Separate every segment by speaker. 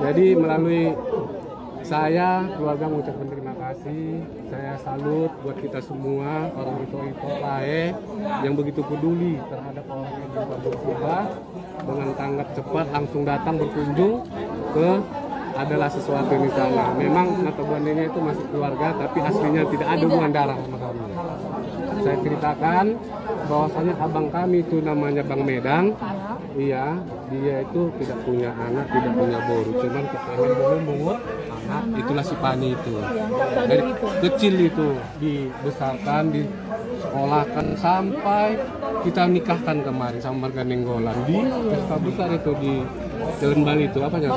Speaker 1: Jadi melalui saya, keluarga mengucapkan terima kasih. Saya salut buat kita semua, orang Ito Lae yang begitu peduli terhadap orang yang bermusibah, dengan tanggap cepat langsung datang berkunjung ke adalah sesuatu di sana. Memang notabene itu masih keluarga, tapi aslinya tidak ada hubungan darah sama kami. Saya ceritakan bahwasanya abang kami itu namanya Bang Medang. Iya, dia itu tidak punya anak, tidak punya boru, cuman kepengen dulu mungut anak. Itulah si Pani itu. Dari kecil itu dibesarkan, disekolahkan sampai kita nikahkan kemarin sama Marga Nenggolan di pesta besar itu di Jalan Bali itu apanya?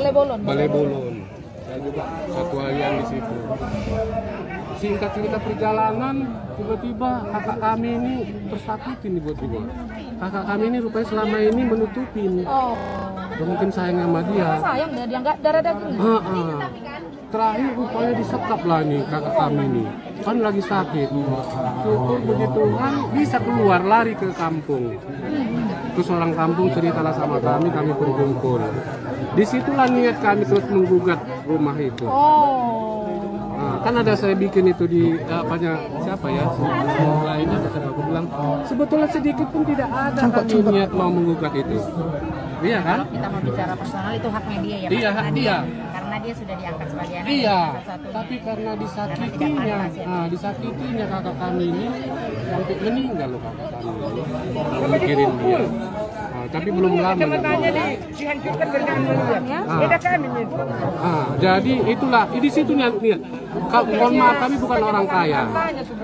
Speaker 1: Balai Bolon. Saya juga satu harian di situ. Singkat cerita perjalanan, tiba-tiba kakak kami ini tersakitin tiba-tiba. Kakak kami ini rupanya selama ini menutupin. Mungkin sayang sama dia.
Speaker 2: Sayang ya, dia nggak darah daging.
Speaker 1: Terakhir rupanya disekap lah nih kakak kami ini. Kan lagi sakit. Syukur begitu kan bisa keluar lari ke kampung. Terus orang kampung ceritalah sama kami pun kumpul. Disitulah niat kami terus menggugat rumah itu. Kan ada saya bikin itu di apanya siapa ya lainnya aku bilang sebetulnya sedikit pun tidak ada kami niat mau menggugat itu. Iya kan?
Speaker 2: Kalau kita mau bicara personal itu haknya dia ya.
Speaker 1: Iya, hak dia.
Speaker 2: Karena dia sudah diangkat sebagai anak.
Speaker 1: Iya. Tapi karena disakitinya kakak kami ini sampai meninggal loh kakak kami ini. Mikirin dia. Tapi belum lama.
Speaker 3: Dihancurkan dengan
Speaker 1: jadi itulah di situ niat. Mohon maaf kami bukan orang kaya.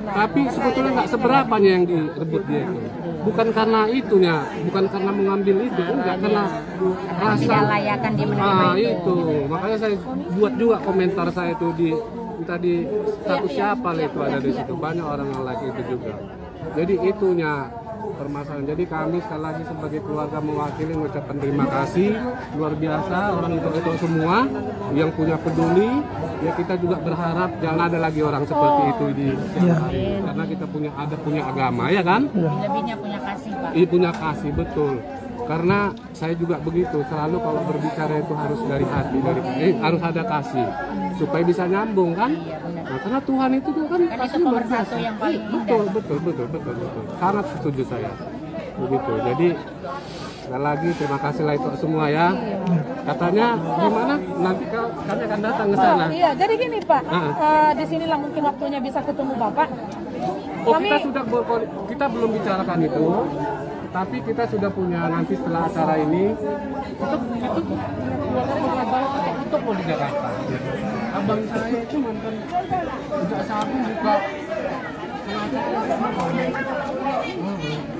Speaker 1: Tapi sebetulnya nggak seberapanya yang direbut dia itu. Bukan karena itunya, bukan karena mengambil itu, enggak karena rasa
Speaker 2: tidak layakan dia menerima
Speaker 1: itu. Makanya saya buat juga komentar saya itu di tadi status siapa lah itu ada di situ, banyak orang yang like itu juga. Jadi itunya permasalahan. Jadi kami sekali lagi sebagai keluarga mewakili mengucapkan terima kasih luar biasa orang itu semua yang punya peduli. Ya kita juga berharap jangan ada lagi orang seperti itu di karena kita punya agama ya kan?
Speaker 2: Lebihnya punya kasih Pak.
Speaker 1: Iya punya kasih betul. Karena saya juga begitu selalu kalau berbicara itu harus dari hati harus ada kasih supaya bisa nyambung kan? Nah, karena Tuhan itu juga kan kasih luar biasa. Betul. Sangat setuju saya. Begitu. Jadi sekali lagi terima kasih lah itu semua ya. Katanya gimana? Nanti kami akan datang ke sana.
Speaker 2: Iya, jadi gini Pak. Di sinilah mungkin waktunya bisa ketemu Bapak.
Speaker 1: Kita belum bicarakan itu. Tapi kita sudah punya nanti setelah acara ini itu untuk mau di Jakarta. Abang saya itu mantan Kejaksaan buka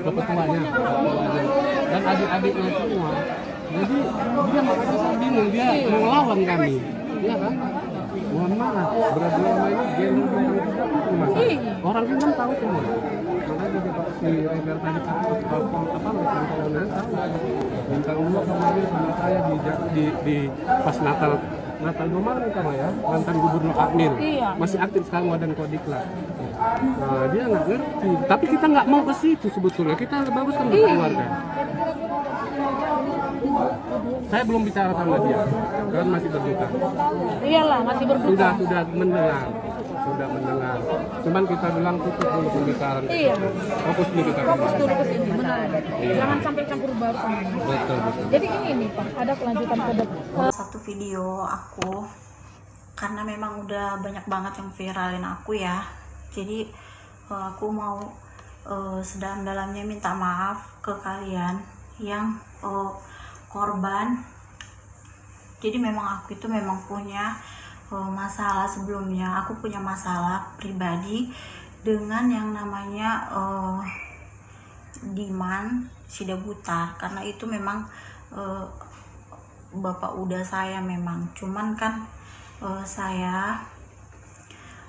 Speaker 1: bapak tuanya dan adik-adiknya semua. Jadi dia nggak bisa bingung, dia melawan kami, iya kan? Mohon maaf, berapa ini geng orang kan tahu semua. Makanya di si Regar tadi minta uang kemarin sama saya di pas Natal kemarin sama ya mantan gubernur Akmil masih aktif sekarang Wadan Kodiklat. Nah, dia nggak ngerti, tapi kita nggak mau ke situ sebetulnya, kita bagus kan berkeluarga. Saya belum bicara sama dia, kan masih berduka.
Speaker 2: Iyalah, masih berduka.
Speaker 1: Sudah mendengar. Cuman kita bilang tutup dulu pembicaraan.
Speaker 2: Iya.
Speaker 1: Fokus dulu kita kembali.
Speaker 2: Fokus dulu ke sini, benar. Jangan sampai campur baur sama ini.
Speaker 1: Betul.
Speaker 2: Jadi ini nih Pak, ada kelanjutan ke depan.
Speaker 4: Satu video aku, karena memang udah banyak banget yang viralin aku ya. Jadi aku mau sedalam-dalamnya minta maaf ke kalian yang korban. Jadi memang aku itu memang punya masalah sebelumnya. Aku punya masalah pribadi dengan yang namanya Diman Sidabutar, karena itu memang bapak udah saya memang. Cuman kan saya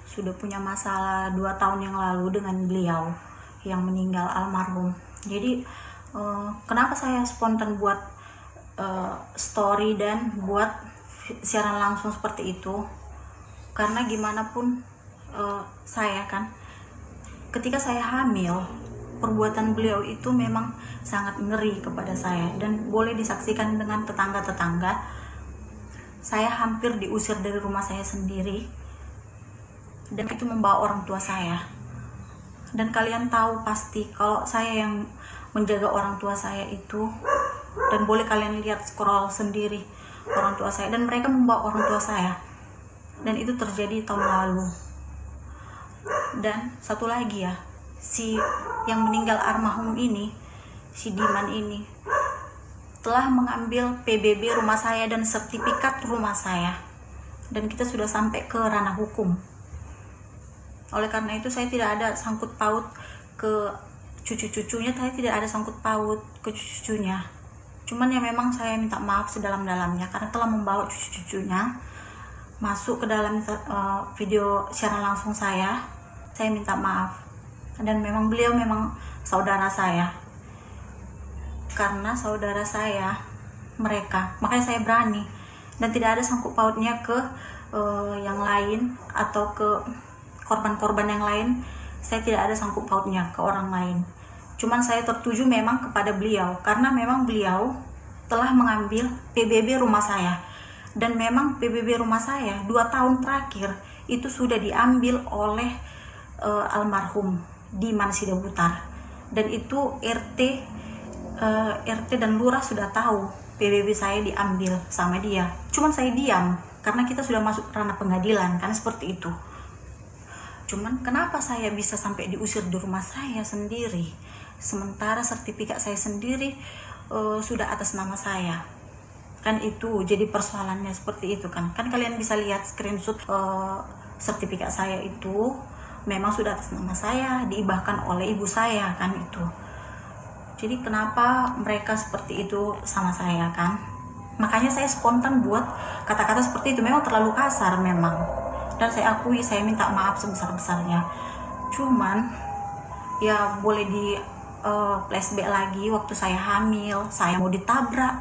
Speaker 4: sudah punya masalah 2 tahun yang lalu dengan beliau yang meninggal almarhum. Jadi kenapa saya spontan buat story dan buat siaran langsung seperti itu, karena gimana pun saya kan ketika saya hamil, perbuatan beliau itu memang sangat ngeri kepada saya dan boleh disaksikan dengan tetangga-tetangga. saya hampir diusir dari rumah saya sendiri, dan itu membawa orang tua saya. Dan kalian tahu pasti kalau saya yang menjaga orang tua saya itu, dan boleh kalian lihat scroll sendiri orang tua saya, dan mereka membawa orang tua saya, dan itu terjadi tahun lalu. Dan satu lagi ya, si yang meninggal almarhum ini, si Diman ini telah mengambil PBB rumah saya dan sertifikat rumah saya, dan kita sudah sampai ke ranah hukum. Oleh karena itu saya tidak ada sangkut paut ke cucu-cucunya, saya tidak ada sangkut paut ke cucu-cucunya. Cuman ya memang saya minta maaf sedalam-dalamnya karena telah membawa cucu-cucunya masuk ke dalam video siaran langsung saya minta maaf. Dan memang beliau memang saudara saya, karena saudara saya mereka, makanya saya berani dan tidak ada sangkut pautnya ke yang lain atau ke korban-korban yang lain. Saya tidak ada sangkut pautnya ke orang lain, cuman saya tertuju memang kepada beliau karena memang beliau telah mengambil PBB rumah saya, dan memang PBB rumah saya 2 tahun terakhir itu sudah diambil oleh almarhum Diman Sidabutar, dan itu RT dan lurah sudah tahu PBB saya diambil sama dia. Cuman saya diam karena kita sudah masuk ranah pengadilan kan, seperti itu. Cuman kenapa saya bisa sampai diusir di rumah saya sendiri, sementara sertifikat saya sendiri sudah atas nama saya? Kan itu jadi persoalannya seperti itu kan. Kan kalian bisa lihat screenshot sertifikat saya itu memang sudah atas nama saya, diibahkan oleh ibu saya kan itu. Jadi kenapa mereka seperti itu sama saya kan? Makanya saya spontan buat kata-kata seperti itu, memang terlalu kasar memang. Dan saya akui, saya minta maaf sebesar-besarnya. Cuman ya boleh di flashback lagi waktu saya hamil, saya mau ditabrak.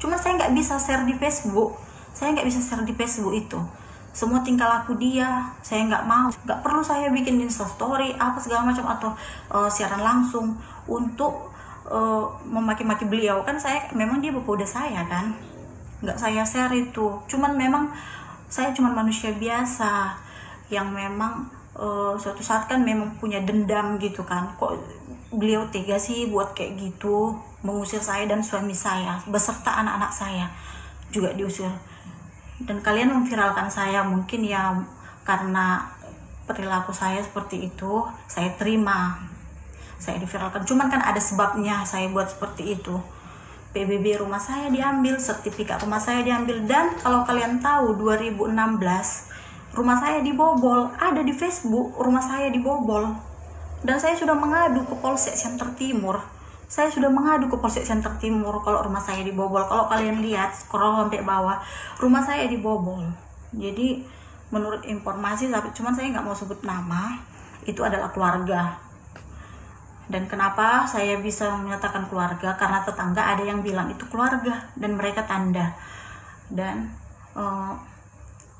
Speaker 4: Cuman saya nggak bisa share di Facebook. Saya nggak bisa share di Facebook itu. Semua tingkah laku dia, saya nggak mau. Nggak perlu saya bikin instastory apa segala macam atau siaran langsung untuk memaki-maki beliau. Kan saya memang dia bapak udah saya kan. Nggak saya share itu. Cuman memang saya cuma manusia biasa yang memang suatu saat kan memang punya dendam gitu kan. Kok beliau tega sih buat kayak gitu, mengusir saya dan suami saya beserta anak-anak saya juga diusir. Dan kalian memviralkan saya mungkin ya karena perilaku saya seperti itu, saya terima, saya diviralkan. Cuman kan ada sebabnya saya buat seperti itu. PBB rumah saya diambil, sertifikat rumah saya diambil, dan kalau kalian tahu 2016 rumah saya dibobol, ada di Facebook rumah saya dibobol, dan saya sudah mengadu ke Polsek Center Timur. Saya sudah mengadu ke Polsek Center Timur kalau rumah saya dibobol. Kalau kalian lihat scroll sampai bawah, rumah saya dibobol. Jadi menurut informasi, tapi cuman saya nggak mau sebut nama, itu adalah keluarga. Dan kenapa saya bisa menyatakan keluarga? Karena tetangga ada yang bilang itu keluarga dan mereka tanda. Dan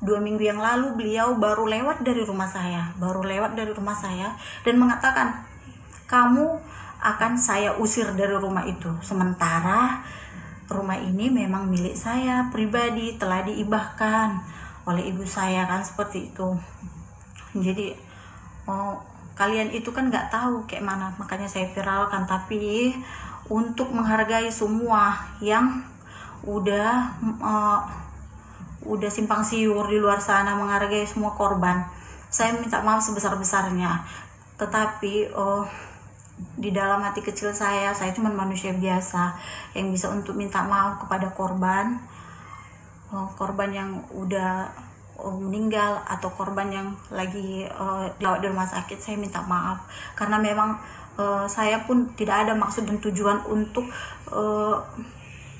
Speaker 4: 2 minggu yang lalu beliau baru lewat dari rumah saya, dan mengatakan, kamu akan saya usir dari rumah itu. Sementara rumah ini memang milik saya pribadi, telah diibahkan oleh ibu saya kan, seperti itu. Jadi kalian itu kan nggak tahu kayak mana, makanya saya viralkan. Tapi untuk menghargai semua yang udah simpang siur di luar sana, menghargai semua korban, saya minta maaf sebesar-besarnya. Tetapi di dalam hati kecil saya cuma manusia biasa yang bisa untuk minta maaf kepada korban yang udah meninggal atau korban yang lagi dirawat di rumah sakit. Saya minta maaf karena memang saya pun tidak ada maksud dan tujuan untuk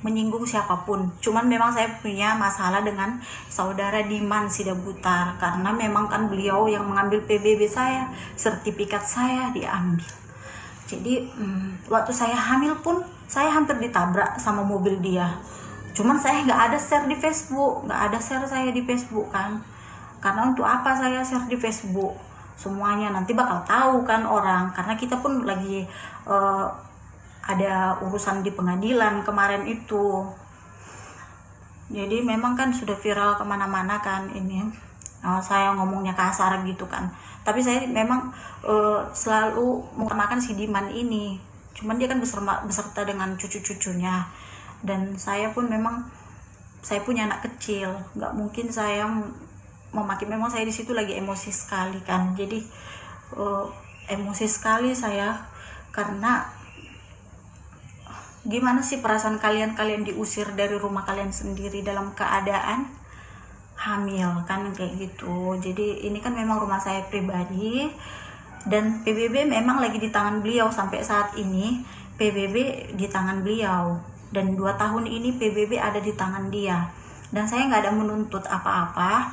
Speaker 4: menyinggung siapapun. Cuman memang saya punya masalah dengan saudara Diman Sidabutar karena memang kan beliau yang mengambil PBB saya, sertifikat saya diambil. Jadi waktu saya hamil pun saya hampir ditabrak sama mobil dia. Cuman saya nggak ada share di Facebook, saya di Facebook kan. Karena untuk apa saya share di Facebook? Semuanya nanti bakal tahu kan orang. Karena kita pun lagi ada urusan di pengadilan kemarin itu. Jadi memang kan sudah viral kemana-mana kan ini, saya ngomongnya kasar gitu kan, tapi saya memang selalu mengutamakan si Diman ini, cuman dia kan beserta dengan cucu-cucunya, dan saya pun memang saya punya anak kecil, nggak mungkin saya memaki, memang saya di situ lagi emosi sekali kan, jadi emosi sekali saya, karena gimana sih perasaan kalian diusir dari rumah kalian sendiri dalam keadaan hamil kan, kayak gitu. Jadi ini kan memang rumah saya pribadi, dan PBB memang lagi di tangan beliau sampai saat ini. PBB di tangan beliau, dan 2 tahun ini PBB ada di tangan dia, dan saya nggak ada menuntut apa-apa.